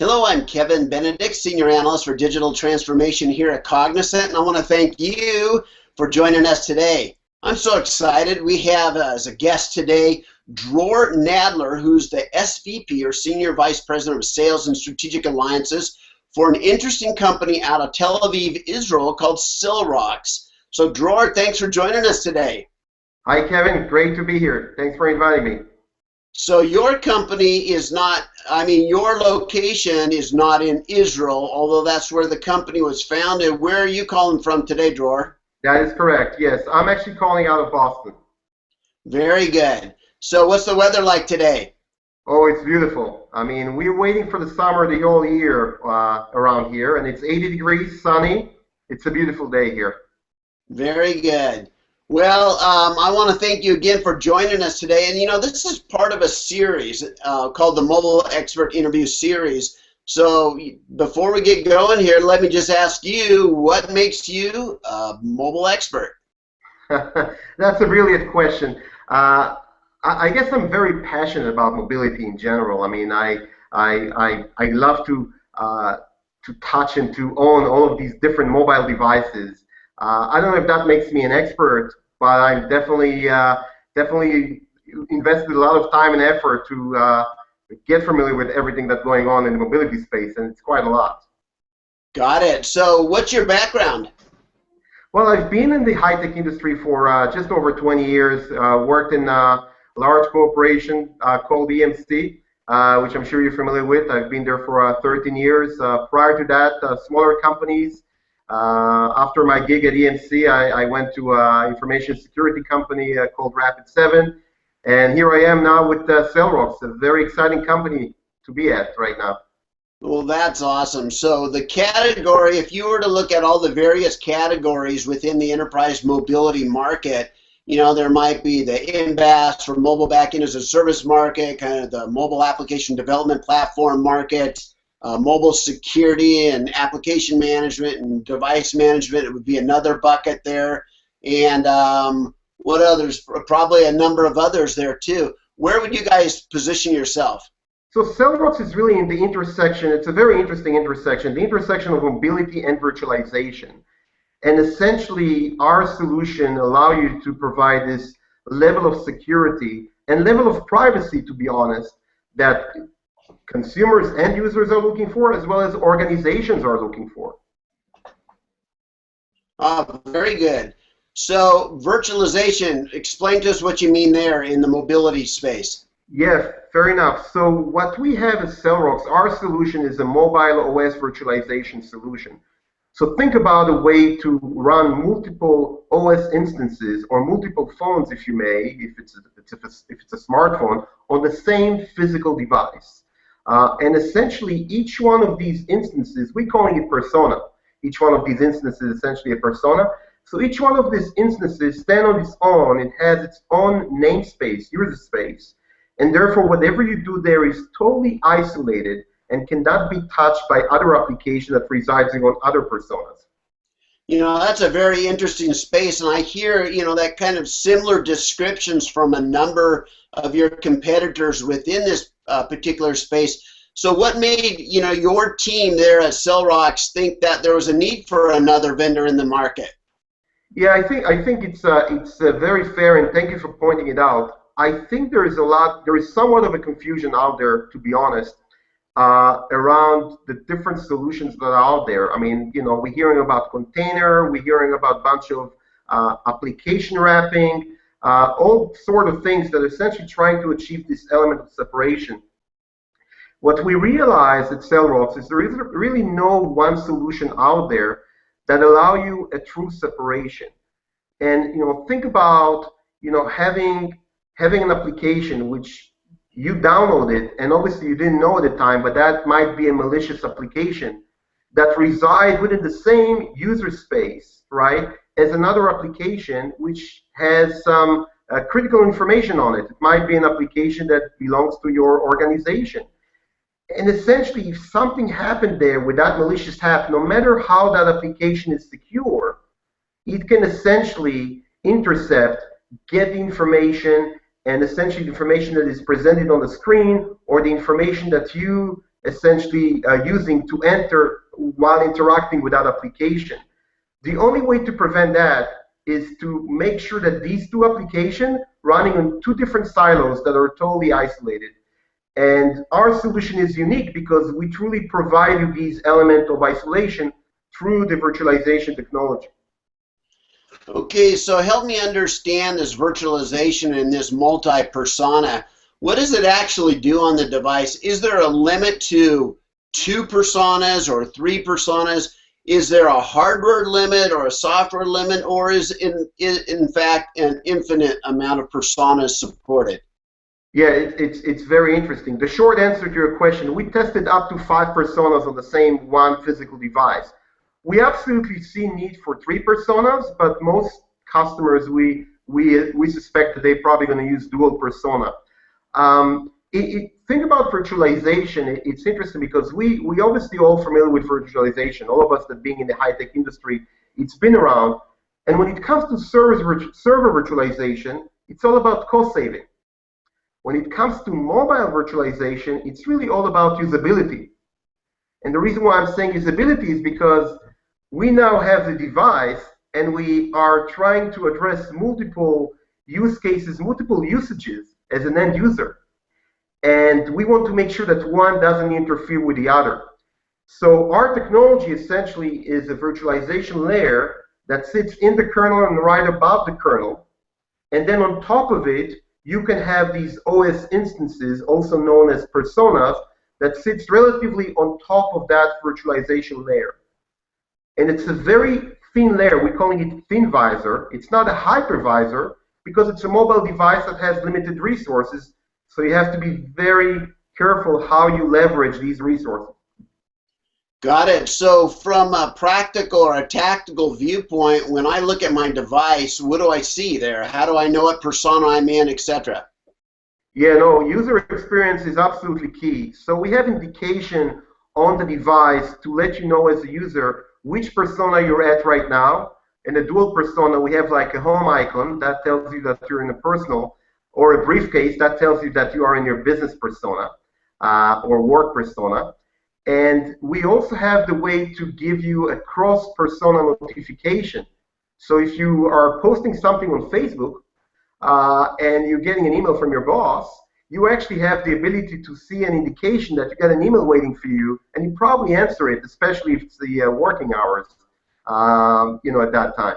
Hello, I'm Kevin Benedict, Senior Analyst for Digital Transformation here at Cognizant, and I want to thank you for joining us today. I'm so excited. We have as a guest today Dror Nadler, who's the SVP or Senior Vice President of Sales and Strategic Alliances for an interesting company out of Tel Aviv, Israel called Cellrox. So Dror, thanks for joining us today. Hi, Kevin. Great to be here. Thanks for inviting me. So your company is not, your location is not in Israel, although that's where the company was founded. Where are you calling from today, Dror? That is correct. Yes, I'm actually calling out of Boston. Very good. So what's the weather like today? Oh, it's beautiful. We're waiting for the summer the whole year around here, and it's 80 degrees, sunny. It's a beautiful day here. Very good. Well, I want to thank you again for joining us today. And this is part of a series called the Mobile Expert Interview Series. So before we get going here, let me just ask you, what makes you a mobile expert? That's a brilliant question. I guess I'm very passionate about mobility in general. I love to touch and to own all of these different mobile devices. I don't know if that makes me an expert, but I'm definitely invested a lot of time and effort to get familiar with everything that's going on in the mobility space, and it's quite a lot. Got it. So what's your background? Well, I've been in the high-tech industry for just over 20 years, worked in a large corporation called EMC, which I'm sure you're familiar with. I've been there for 13 years. Prior to that, smaller companies. After my gig at EMC, I went to an information security company called Rapid7, and here I am now with Cellrox, a very exciting company to be at right now. Well, that's awesome. So the category, if you were to look at all the various categories within the enterprise mobility market, there might be the MBaaS or mobile backend as a service market, kind of the mobile application development platform market, mobile security and application management and device management. It would be another bucket there. And what others? Probably a number of others there too. Where would you guys position yourself? So Cellrox is really in the intersection. It's a very interesting intersection, the intersection of mobility and virtualization. And essentially, our solution allows you to provide this level of security and level of privacy, to be honest, that consumers and users are looking for, as well as organizations are looking for. Very good. So virtualization, explain to us what you mean there in the mobility space. Yes, fair enough. So what we have at Cellrox, our solution is a mobile OS virtualization solution. So think about a way to run multiple OS instances or multiple phones, if you may, if it's a smartphone, on the same physical device. And essentially, each one of these instances, we're calling it persona. Each one of these instances is essentially a persona. So each one of these instances stand on its own. It has its own namespace, user space. And therefore, whatever you do there is totally isolated and cannot be touched by other applications that resides on other personas. That's a very interesting space, and I hear, that kind of similar descriptions from a number of your competitors within this particular space. So what made, your team there at Cellrox think that there was a need for another vendor in the market? Yeah, I think it's very fair, and thank you for pointing it out. I think there is somewhat of a confusion out there, to be honest, around the different solutions that are out there. We're hearing about container, we're hearing about a bunch of application wrapping, all sort of things that are essentially trying to achieve this element of separation. What we realize at Cellrox is there is really no one solution out there that allow you a true separation. And think about having an application which you downloaded, and obviously you didn't know at the time, but that might be a malicious application that resides within the same user space, right, as another application which has some critical information on it. It might be an application that belongs to your organization. And essentially, if something happened there with that malicious app, no matter how that application is secure, it can essentially intercept, get the information, and essentially the information that is presented on the screen or the information that you essentially using to enter while interacting with that application. The only way to prevent that is to make sure that these two applications running on two different silos that are totally isolated. And our solution is unique because we truly provide you these elements of isolation through the virtualization technology. Okay, so help me understand this virtualization and this multi-persona. What does it actually do on the device? Is there a limit to 2 personas or 3 personas? Is there a hardware limit or a software limit, or is in fact an infinite amount of personas supported? Yeah, it's very interesting. The short answer to your question, we tested up to 5 personas on the same one physical device. We absolutely see need for 3 personas, but most customers, we suspect that they're probably going to use dual persona. Think about virtualization. It's interesting because we obviously all familiar with virtualization. All of us that being in the high-tech industry, it's been around. And when it comes to server virtualization, it's all about cost saving. When it comes to mobile virtualization, it's really all about usability. And the reason why I'm saying usability is because we now have the device and we are trying to address multiple use cases, multiple usages as an end user. And we want to make sure that one doesn't interfere with the other. So our technology essentially is a virtualization layer that sits in the kernel and right above the kernel. And then on top of it, you can have these OS instances, also known as personas, that sits relatively on top of that virtualization layer. And it's a very thin layer. We're calling it thin visor. It's not a hypervisor because it's a mobile device that has limited resources. So you have to be very careful how you leverage these resources. Got it. So from a practical or a tactical viewpoint, when I look at my device, what do I see there? How do I know what persona I'm in, etc.? Yeah, no, user experience is absolutely key. So we have indication on the device to let you know as a user which persona you're at right now. In a dual persona, we have like a home icon that tells you that you're in a personal, or a briefcase that tells you that you are in your business persona or work persona. And we also have the way to give you a cross-persona notification. So if you are posting something on Facebook and you're getting an email from your boss, you actually have the ability to see an indication that you got an email waiting for you, and you probably answer it, especially if it's the working hours, at that time.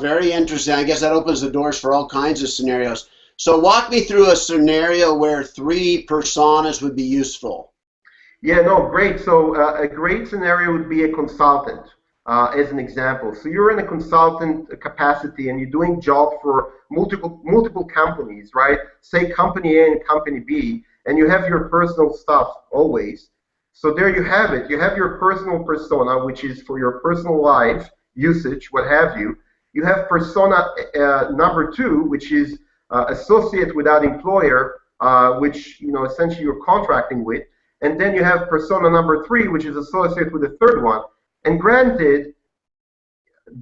Very interesting. I guess that opens the doors for all kinds of scenarios. So walk me through a scenario where 3 personas would be useful. Yeah, no, great. So a great scenario would be a consultant, as an example. So you're in a consultant capacity and you're doing job for multiple companies, right? Say company A and company B, and you have your personal stuff always. So there you have it. You have your personal persona, which is for your personal life, usage, what have you. You have persona number 2, which is associate without employer, which essentially you're contracting with. And then you have persona number 3, which is associated with the third one. And granted,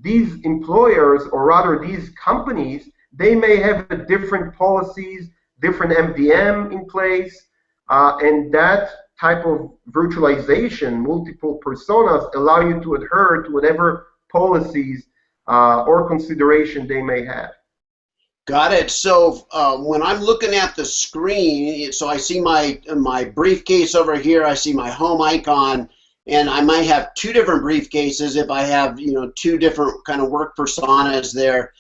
these employers, or rather these companies, they may have different policies, different MDM in place, and that type of virtualization, multiple personas, allow you to adhere to whatever policies or consideration they may have. Got it. So when I'm looking at the screen, so I see my briefcase over here, I see my home icon, and I might have 2 different briefcases if I have 2 different kind of work personas there.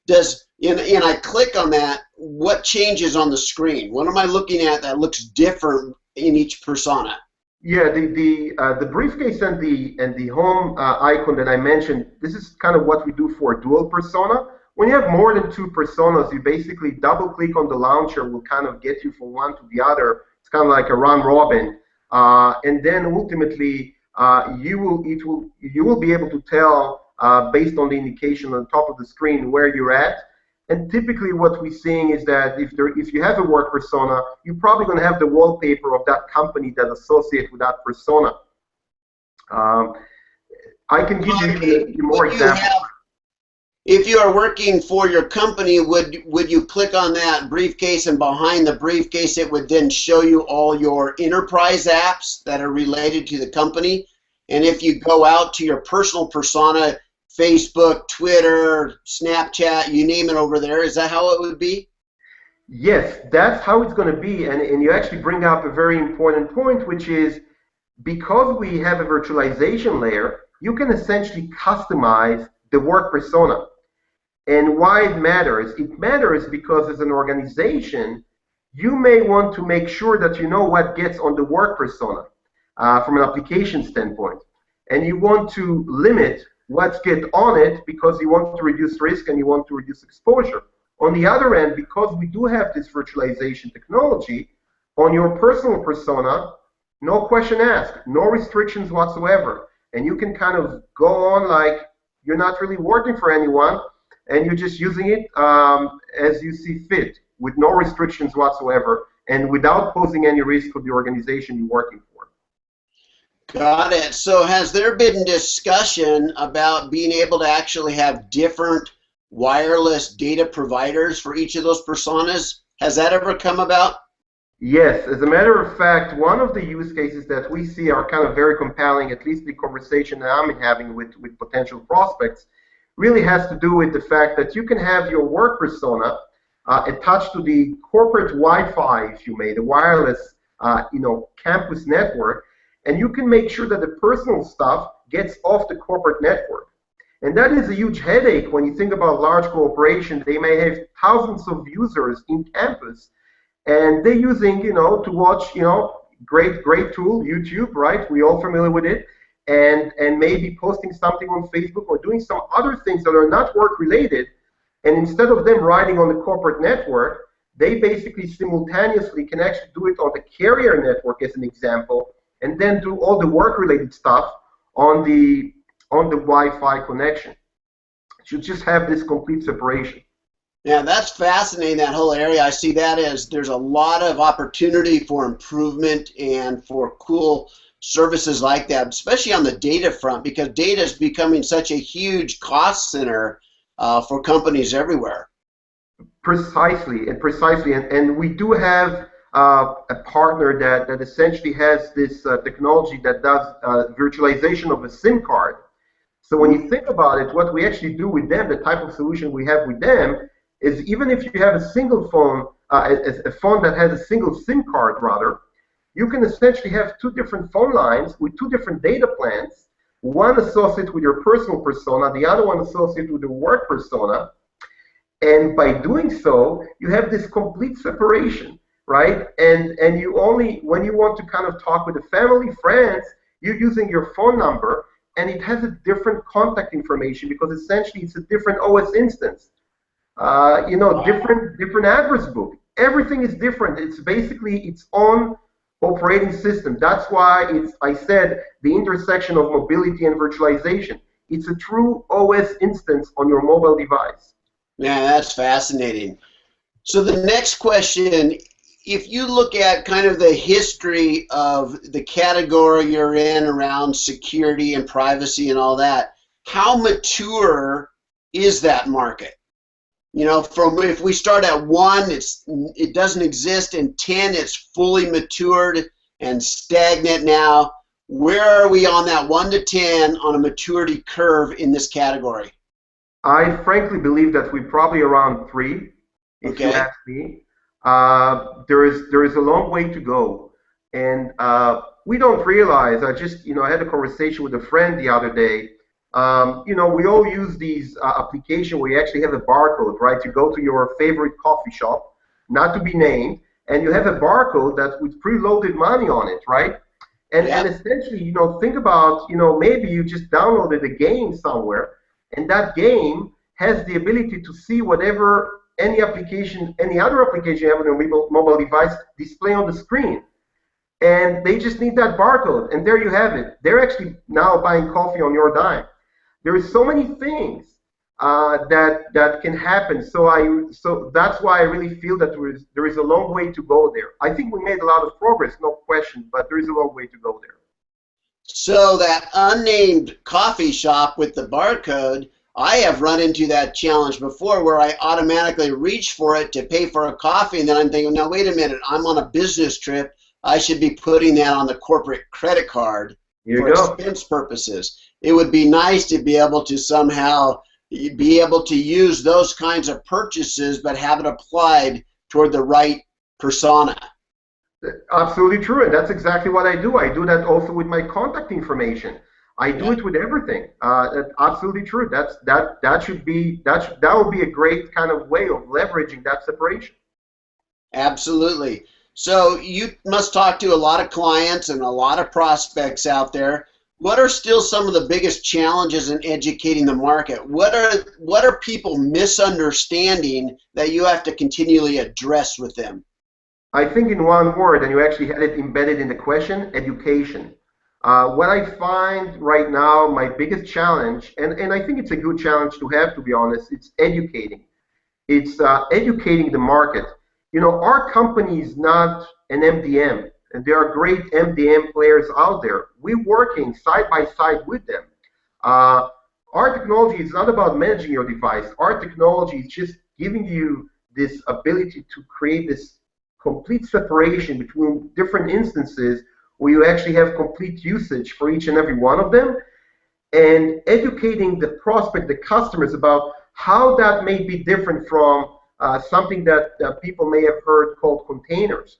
And I click on that, what changes on the screen? What am I looking at that looks different in each persona? Yeah, the briefcase and the home icon that I mentioned, this is kind of what we do for a dual persona. When you have more than 2 personas, you basically double-click on the launcher, will kind of get you from one to the other. It's kind of like a round robin, and then ultimately you will be able to tell based on the indication on top of the screen where you're at. And typically, what we're seeing is that if you have a work persona, you're probably going to have the wallpaper of that company that associates with that persona. I can give you more examples. If you are working for your company, would you click on that briefcase, and behind the briefcase it would then show you all your enterprise apps that are related to the company? And if you go out to your personal persona, Facebook, Twitter, Snapchat, you name it over there, is that how it would be? Yes, that's how it's going to be. And you actually bring up a very important point, which is because we have a virtualization layer, you can essentially customize the work persona. And why it matters? It matters because as an organization, you may want to make sure that you know what gets on the work persona from an application standpoint. And you want to limit what's get on it because you want to reduce risk and you want to reduce exposure. On the other end, because we do have this virtualization technology, on your personal persona, no question asked, no restrictions whatsoever. And you can kind of go on like you're not really working for anyone and you're just using it as you see fit with no restrictions whatsoever and without posing any risk for the organization you're working for. Got it. So has there been discussion about being able to actually have different wireless data providers for each of those personas? Has that ever come about? Yes, as a matter of fact, one of the use cases that we see are kind of very compelling, at least the conversation that I'm having with potential prospects, really has to do with the fact that you can have your work persona attached to the corporate Wi-Fi, if you may, the wireless campus network, and you can make sure that the personal stuff gets off the corporate network. And that is a huge headache when you think about large corporations. They may have thousands of users in campus, and they're using, to watch, great tool, YouTube, right? We're all familiar with it, and maybe posting something on Facebook or doing some other things that are not work related. And instead of them riding on the corporate network, they basically simultaneously can actually do it on the carrier network, as an example, and then do all the work-related stuff on the Wi-Fi connection. You just have this complete separation. Yeah, that's fascinating, that whole area. I see that as there's a lot of opportunity for improvement and for cool services like that, especially on the data front, because data is becoming such a huge cost center for companies everywhere. Precisely, and we do have a partner that essentially has this technology that does virtualization of a SIM card. So when you think about it, what we actually do with them, the type of solution we have with them, is even if you have a single phone, a phone that has a single SIM card, rather, you can essentially have two different phone lines with two different data plans, one associated with your personal persona, the other one associated with the work persona. And by doing so, you have this complete separation, right? And you only, when you want to kind of talk with the family, friends, you're using your phone number, and it has a different contact information because essentially it's a different OS instance. Different address book. Everything is different. It's basically its own operating system. That's why I said the intersection of mobility and virtualization. It's a true OS instance on your mobile device. Yeah, that's fascinating. So the next question, if you look at kind of the history of the category you're in around security and privacy and all that, how mature is that market? From if we start at 1, it doesn't exist, and 10, it's fully matured and stagnant now. Where are we on that 1 to 10 on a maturity curve in this category? I frankly believe that we're probably around 3, if you ask me. There is a long way to go, and we don't realize. I had a conversation with a friend the other day. We all use these applications where you actually have a barcode, right? You go to your favorite coffee shop, not to be named, and you have a barcode that with preloaded money on it, right? And essentially, think about, maybe you just downloaded a game somewhere, and that game has the ability to see whatever any other application you have on your mobile device display on the screen. And they just need that barcode, and there you have it. They're actually now buying coffee on your dime. There is so many things that can happen. So that's why I really feel that there is a long way to go there. I think we made a lot of progress, no question, but there is a long way to go there. So that unnamed coffee shop with the barcode, I have run into that challenge before where I automatically reach for it to pay for a coffee, and then I'm thinking, no, wait a minute, I'm on a business trip. I should be putting that on the corporate credit card Here you for go. expense purposes. It would be nice to be able to somehow be able to use those kinds of purchases, but have it applied toward the right persona. Absolutely true, and that's exactly what I do. I do that also with my contact information. I do it with everything. That's absolutely true. That should be that would be a great kind of way of leveraging that separation. Absolutely. So you must talk to a lot of clients and a lot of prospects out there. What are still some of the biggest challenges in educating the market? What are people misunderstanding that you have to continually address with them? I think in one word, and you actually had it embedded in the question, education. What I find right now, my biggest challenge, and I think it's a good challenge to have, to be honest, it's educating. It's educating the market. You know, our company is not an MDM, and there are great MDM players out there. We're working side by side with them. Our technology is not about managing your device. Our technology is just giving you this ability to create this complete separation between different instances where you actually have complete usage for each and every one of them, and educating the prospect, the customers, about how that may be different from something that people may have heard called containers.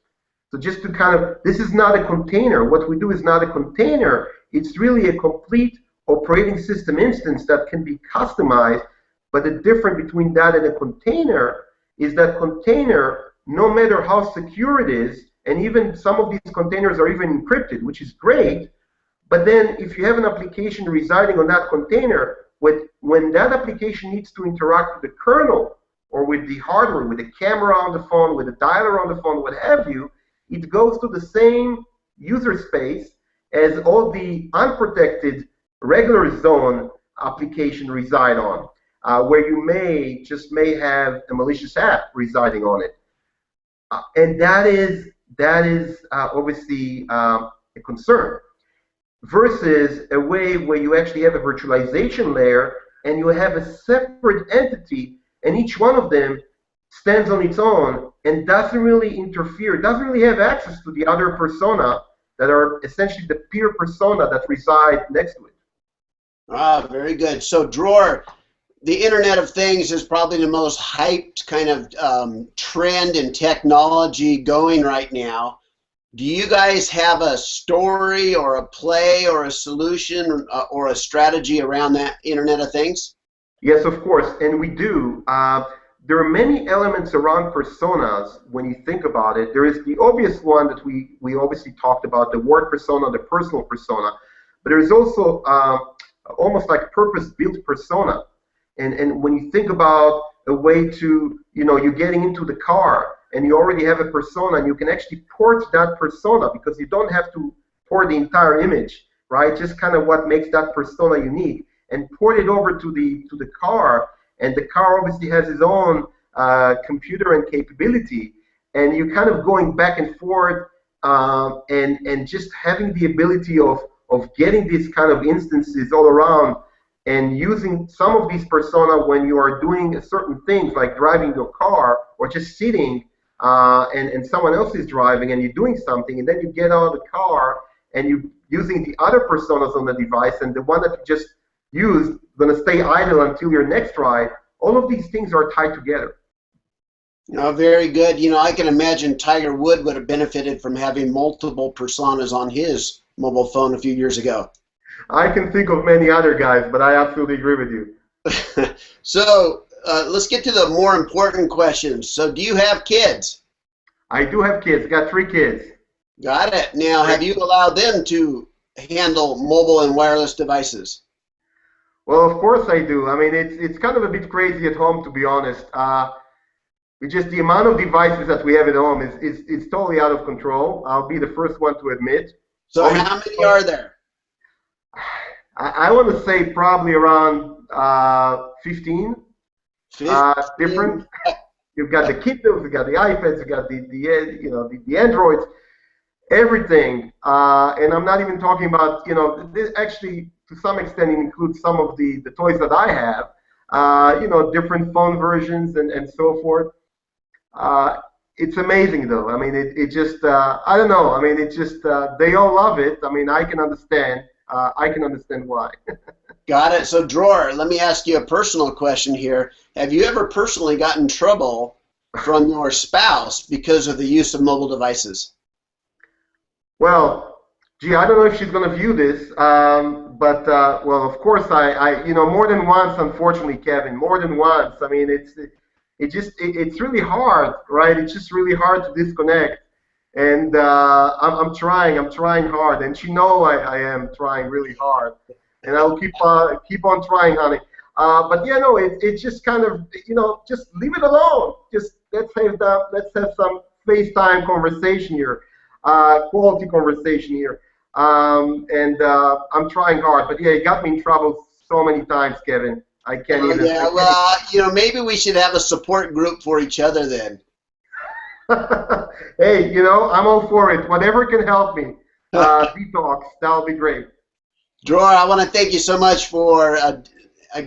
So just to kind of, this is not a container. What we do is not a container. It's really a complete operating system instance that can be customized. But the difference between that and a container is that container, no matter how secure it is, and even some of these containers are even encrypted, which is great, but then if you have an application residing on that container, when that application needs to interact with the kernel or with the hardware, with the camera on the phone, with the dialer on the phone, what have you, it goes to the same user space as all the unprotected regular zone application reside on, where you may have a malicious app residing on it. And that is obviously a concern, versus a way where you actually have a virtualization layer and you have a separate entity, and each one of them stands on its own and doesn't really interfere, doesn't really have access to the other persona that are essentially the peer persona that reside next to it. Ah, very good. So, Dror, the Internet of Things is probably the most hyped kind of trend in technology going right now. Do you guys have a story or a play or a solution or a strategy around that Internet of Things? Yes, of course, and we do. There are many elements around personas when you think about it. There is the obvious one that we obviously talked about, the work persona, the personal persona, but there is also almost like purpose-built persona. And when you think about a way to, you're getting into the car and you already have a persona, and you can actually port that persona because you don't have to port the entire image, right? Just kind of what makes that persona unique, and port it over to the car, and the car obviously has its own computer and capability, and you're kind of going back and forth and just having the ability of getting these kind of instances all around, and using some of these persona when you are doing certain things like driving your car or just sitting and someone else is driving and you're doing something, and then you get out of the car and you're using the other personas on the device, and the one that you just used going to stay idle until your next ride. All of these things are tied together. Oh, very good. I can imagine Tiger Woods would have benefited from having multiple personas on his mobile phone a few years ago. I can think of many other guys, but I absolutely agree with you. So let's get to the more important questions. So do you have kids? I do have kids. Got 3 kids. Got it. Now, have you allowed them to handle mobile and wireless devices? Well, of course I do. I mean, it's kind of a bit crazy at home, to be honest. Just the amount of devices that we have at home is totally out of control. I'll be the first one to admit. So how many are there? I want to say probably around 15. 15? Different. You've got the Kindles, you've got the iPads, you've got the Androids, everything. And I'm not even talking about, this actually, to some extent, it includes some of the toys that I have. different phone versions and so forth. It's amazing though. I mean, it just, I don't know. I mean, it just, they all love it. I mean, I can understand. I can understand why. Got it. So, Dror, let me ask you a personal question here. Have you ever personally gotten in trouble from your spouse because of the use of mobile devices? Well, gee, I don't know if she's going to view this, but well, of course, more than once, unfortunately, Kevin, more than once. I mean, it's really hard, right? It's just really hard to disconnect, and I'm trying hard, and she know I am trying really hard, and I'll keep on trying, honey. But yeah, no, it's just kind of, just leave it alone. Just let's have some FaceTime conversation here, quality conversation here. And I'm trying hard, but yeah, it got me in trouble so many times, Kevin. I can't Oh, even. yeah. Well, maybe we should have a support group for each other then. Hey, I'm all for it. Whatever can help me. Detox, that'll be great. Dror, I want to thank you so much for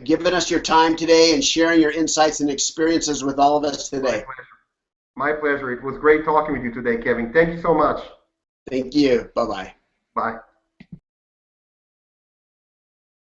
giving us your time today and sharing your insights and experiences with all of us My today. pleasure. My pleasure. It was great talking with you today, Kevin. Thank you so much. Thank you. Bye-bye. Bye.